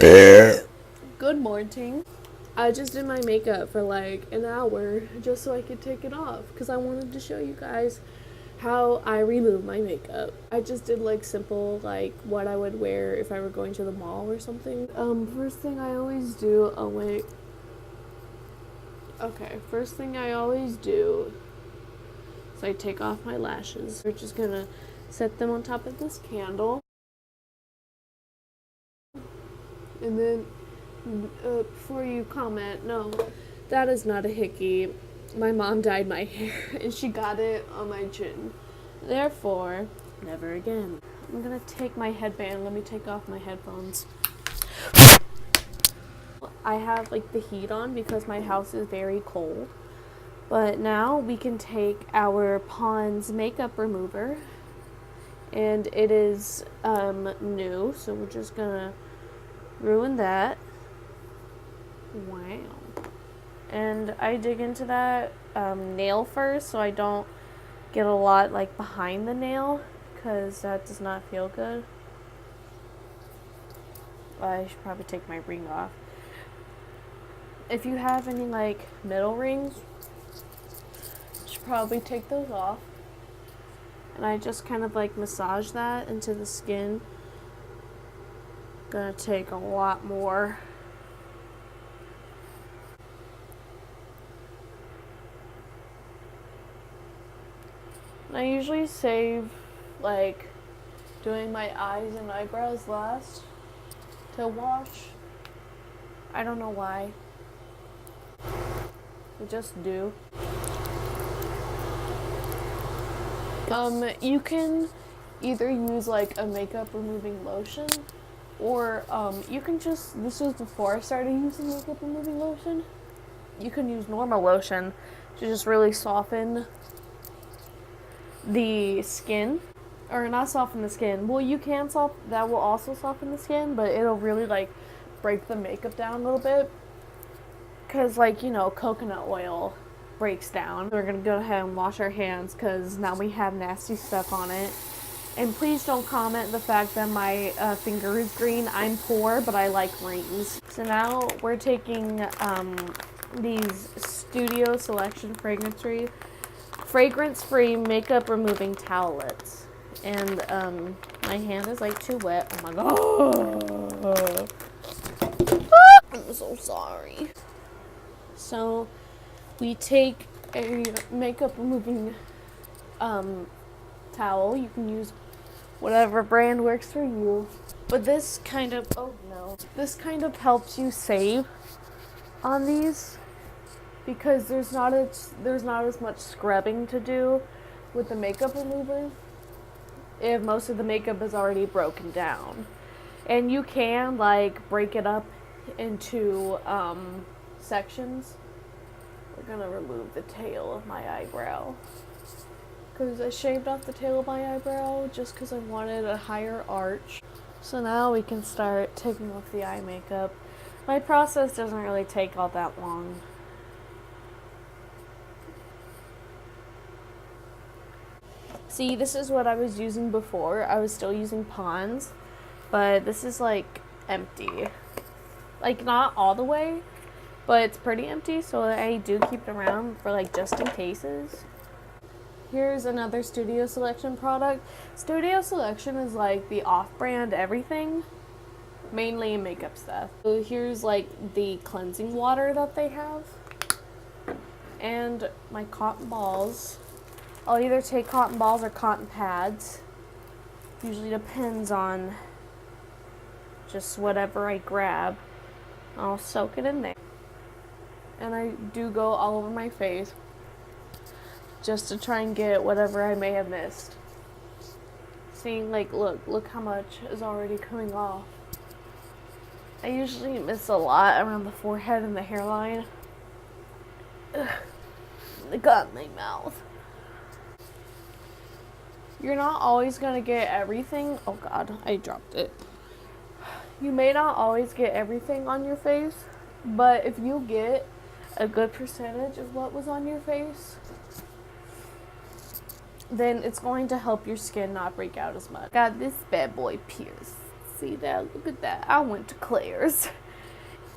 Good morning. I just did my makeup for like an hour just so I could take it off because I wanted to show you guys how I remove my makeup. I just did like simple, like what I would wear if I were going to the mall or something. First thing I always do, oh wait. Okay, first thing I always do is I take off my lashes. We're just gonna set them on top of this candle. And then before you comment, no, that is not a hickey. My mom dyed my hair and she got it on my chin. Therefore, never again. I'm gonna take my headband. Let me take off my headphones. I have like the heat on because my house is very cold. But now we can take our Pond's makeup remover. And it is new, so we're just gonna ruin that. Wow. And I dig into that nail first so I don't get a lot like behind the nail because that does not feel good. I should probably take my ring off. If you have any like middle rings, you should probably take those off. And I just kind of like massage that into the skin. Gonna take a lot more. I usually save like doing my eyes and eyebrows last to wash. I don't know why. I just do. You can either use like a makeup removing lotion or you can just, this was before I started using makeup removing lotion. You can use normal lotion to just really soften the skin, or not soften the skin. Well, you can that will also soften the skin, but it'll really like break the makeup down a little bit. Cause like, you know, coconut oil breaks down. We're gonna go ahead and wash our hands because now we have nasty stuff on it. And please don't comment the fact that my finger is green. I'm poor, but I like rings. So now we're taking these Studio Selection fragrance-free makeup removing towelettes. And my hand is like too wet. Oh my god. I'm so sorry. So we take a makeup removing towel. You can use whatever brand works for you. But this kind of, this kind of helps you save on these because there's not as much scrubbing to do with the makeup remover if most of the makeup is already broken down. And you can like break it up into sections. We're gonna remove the tail of my eyebrow because I shaved off the tail of my eyebrow just because I wanted a higher arch. So now we can start taking off the eye makeup. My process doesn't really take all that long. See, this is what I was using before. I was still using Pond's, but this is like empty. Like not all the way, but it's pretty empty, so I do keep it around for like just in cases. Here's another Studio Selection product. Studio Selection is like the off-brand everything, mainly makeup stuff. So here's like the cleansing water that they have. And my cotton balls. I'll either take cotton balls or cotton pads. Usually depends on just whatever I grab. I'll soak it in there. And I do go all over my face just to try and get whatever I may have missed. Seeing like, look how much is already coming off. I usually miss a lot around the forehead and the hairline. Ugh, it got my mouth. You're not always gonna get everything. Oh god, I dropped it. You may not always get everything on your face, but if you get a good percentage of what was on your face, then it's going to help your skin not break out as much. Got this bad boy pierced. see that? Look at that. I went to Claire's.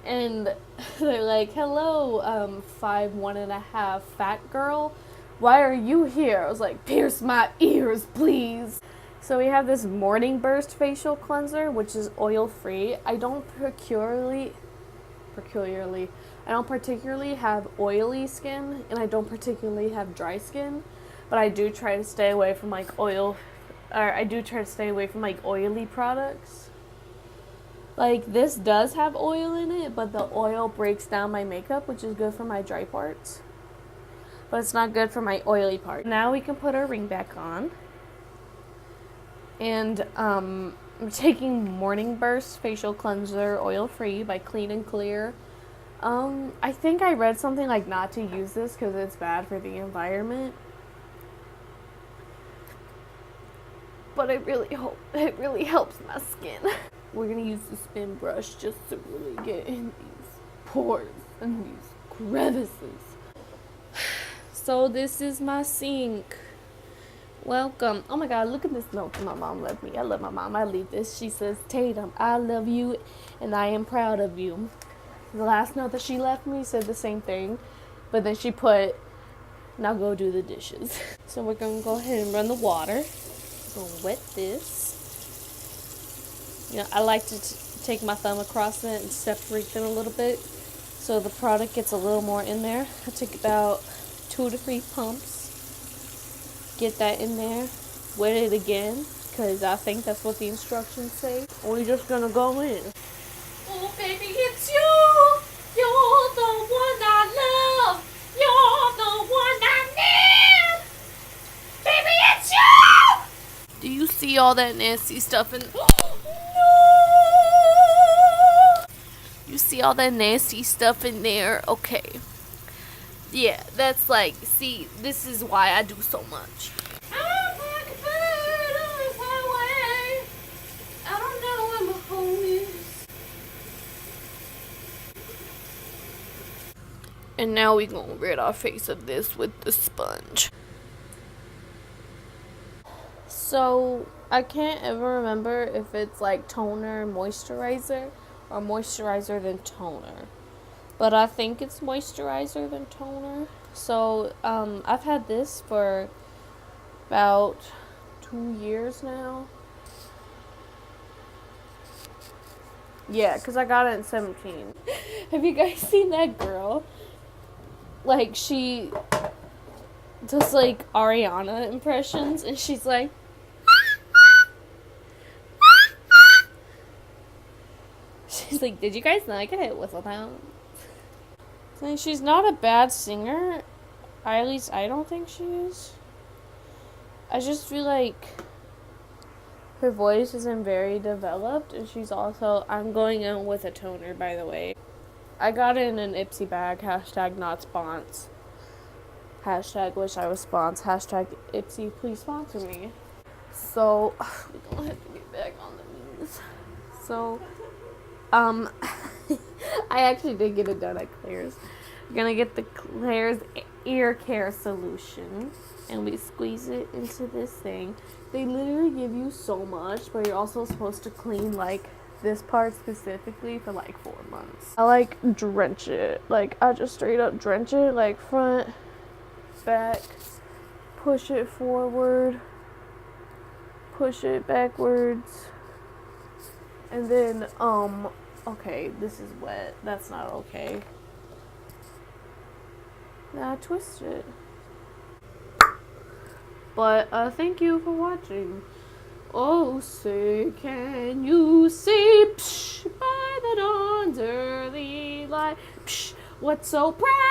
And they're like, hello, 5'1.5" fat girl. Why are you here? I was like, pierce my ears, please. So we have this Morning Burst facial cleanser, which is oil free. I don't particularly have oily skin, and I don't particularly have dry skin, but I do try to stay away from like oily products. Like, this does have oil in it, but the oil breaks down my makeup, which is good for my dry parts, but it's not good for my oily part. Now we can put our ring back on. And I'm taking Morning Burst facial cleanser, oil free, by Clean and Clear. I think I read something like not to use this because it's bad for the environment, but it really helps my skin. We're gonna use the spin brush just to really get in these pores and these crevices. So this is my sink. Welcome. Oh my god, look at this note my mom left me. I love my mom. I leave this. She says, Tatum, I love you and I am proud of you. The last note that she left me said the same thing, but then she put, now go do the dishes. So we're gonna go ahead and run the water. We're gonna wet this. You know, I like to take my thumb across it and separate them a little bit so the product gets a little more in there. I take about 2 to 3 pumps. Get that in there. Wet it again, because I think that's what the instructions say. We're just gonna go in. Oh, baby, it's you! You're the one I love! You're the one I need! Baby, it's you! Do you see all that nasty stuff in... You see all that nasty stuff in there? Okay. Yeah, that's like, see, this is why I do so much. I'm like a bird on the highway. I don't know where my home is. And now we gonna rid our face of this with the sponge. So, I can't ever remember if it's like toner and moisturizer, or moisturizer then toner, but I think it's moisturizer then toner. So I've had this for about 2 years now. Yeah, because I got it in 17. Have you guys seen that girl? Like, she does like Ariana impressions, and she's like, she's like, did you guys know I could hit whistle down? Like, she's not a bad singer. At least I don't think she is. I just feel like her voice isn't very developed, and she's also, I'm going in with a toner, by the way. I got it in an Ipsy bag, hashtag not spons. Hashtag wish I was spons. Hashtag Ipsy, please sponsor me. So, we don't have to get back on the news. So, I actually did get it done at Claire's. We're gonna get the Claire's ear care solution, and we squeeze it into this thing. They literally give you so much, but you're also supposed to clean like this part specifically for like 4 months. I like drench it. Like, I just straight up drench it, like front, back, push it forward, push it backwards, and then okay, this is wet. That's not okay. Now twist it. But thank you for watching. Oh, say can you see, psh, by the dawn's early light, psh, what's so proud?